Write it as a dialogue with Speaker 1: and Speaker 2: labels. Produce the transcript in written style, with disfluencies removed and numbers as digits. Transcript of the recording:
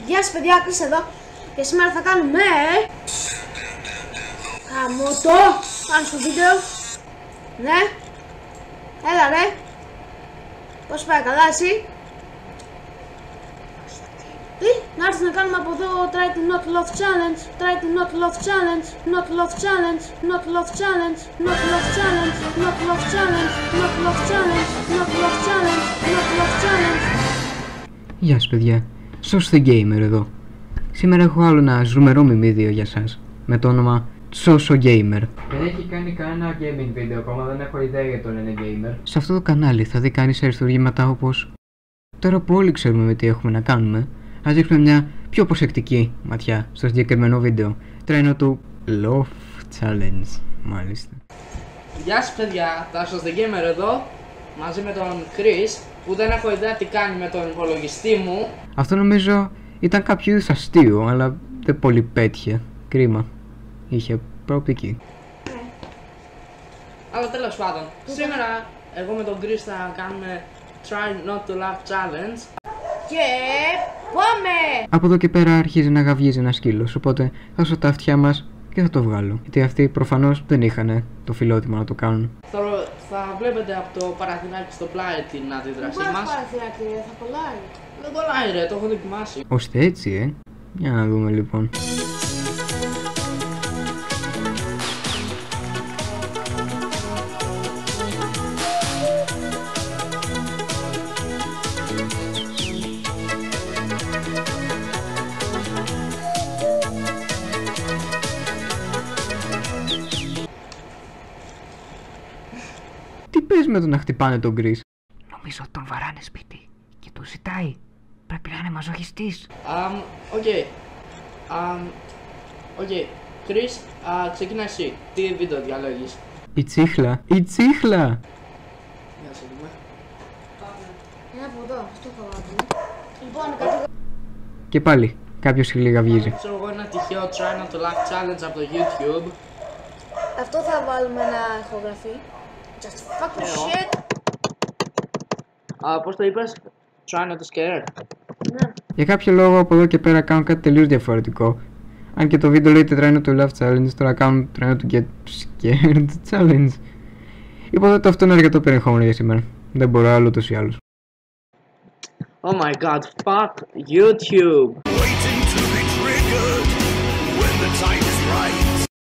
Speaker 1: Γεια σας παιδιά, Chris εδώ. Και σήμερα θα κάνουμε χαμότο πάνω στο βίντεο. Ναι. Έλα ρε. Πώς πάει, καλά εσύ? Τι, να έρθει να κάνουμε από εδώ try to not love challenge. Try to not love challenge. Not love challenge. Not love challenge. Not love challenge. Not love challenge. Not love challenge. Not love challenge. Not love challenge.
Speaker 2: Γεια σας παιδιά, Sauce the Gamer εδώ. Σήμερα έχω άλλο ένα ζουμερό μιμίδιο για σας με το όνομα Sauce Gamer.
Speaker 3: Δεν έχει κάνει κανένα gaming βίντεο ακόμα, δεν έχω ιδέα για τον είναι gamer.
Speaker 2: Σε αυτό το κανάλι θα δει κανείς αριστουργήματα όπως τώρα που όλοι ξέρουμε με τι έχουμε να κάνουμε, ας δείξουμε μια πιο προσεκτική ματιά στο συγκεκριμένο βίντεο. Τρένο του Love Challenge, μάλιστα.
Speaker 3: Γεια σας παιδιά, τα Sauce the Gamer εδώ, μαζί με τον Chris, που δεν έχω ιδέα τι κάνει με τον υπολογιστή μου.
Speaker 2: Αυτό νομίζω ήταν κάποιο είδους αστείο, αλλά δεν πολύ πέτυχε. Κρίμα. Είχε προοπτική.
Speaker 3: Αλλά τέλος πάντων, σήμερα εγώ με τον Chris θα κάνουμε Try Not to Laugh Challenge.
Speaker 1: Και πάμε!
Speaker 2: Από εδώ και πέρα αρχίζει να γαβγίζει ένα σκύλος, οπότε θα δώσω τα αυτιά μας και θα το βγάλω. Γιατί αυτοί προφανώς δεν είχαν το φιλότιμο να το κάνουν.
Speaker 3: Θα βλέπετε από το παραθυράκι στο πλάι την αντίδρασή
Speaker 1: Πού
Speaker 3: μας.
Speaker 1: παραθυράκι ρε, θα κολλάει.
Speaker 3: Δεν κολλάει ρε, το έχω δοκιμάσει.
Speaker 2: Ώστε έτσι, Για να δούμε λοιπόν. Τι πες με το να χτυπάνε τον Chris? Νομίζω τον βαράνε σπίτι και του ζητάει. Πρέπει να είναι μαζοχιστής.
Speaker 3: Οκ. Chris, ξεκινά εσύ. Τι βίντεο διαλέγεις?
Speaker 2: Η τσίχλα, η τσίχλα!
Speaker 3: Για σε δούμε.
Speaker 1: Ένα από εδώ, αυτό θα βάλουμε. Λοιπόν, κατηγορία.
Speaker 2: Και πάλι, κάποιος γαβγίζει.
Speaker 3: Ξέρω εγώ ένα τυχαίο Try Not to Laugh Challenge από το YouTube.
Speaker 1: Αυτό θα βάλουμε ένα ηχογραφή. Just fucking shit.
Speaker 3: Πώς το είπες? Try Not to Scare.
Speaker 1: Ναι.
Speaker 2: Για κάποιο λόγο από εδώ και πέρα κάνουν κάτι τελείως διαφορετικό. Αν και το βίντεο λέει Try Not to Laugh Challenge, τώρα κάνουν Try Not to Get Scared Challenge. Υποθέτω αυτό είναι αρκετό περιεχόμενο για σήμερα. Δεν μπορώ άλλο ούτως ή άλλως.
Speaker 3: Oh my god, fuck YouTube.
Speaker 4: Waiting to be triggered when the time is right.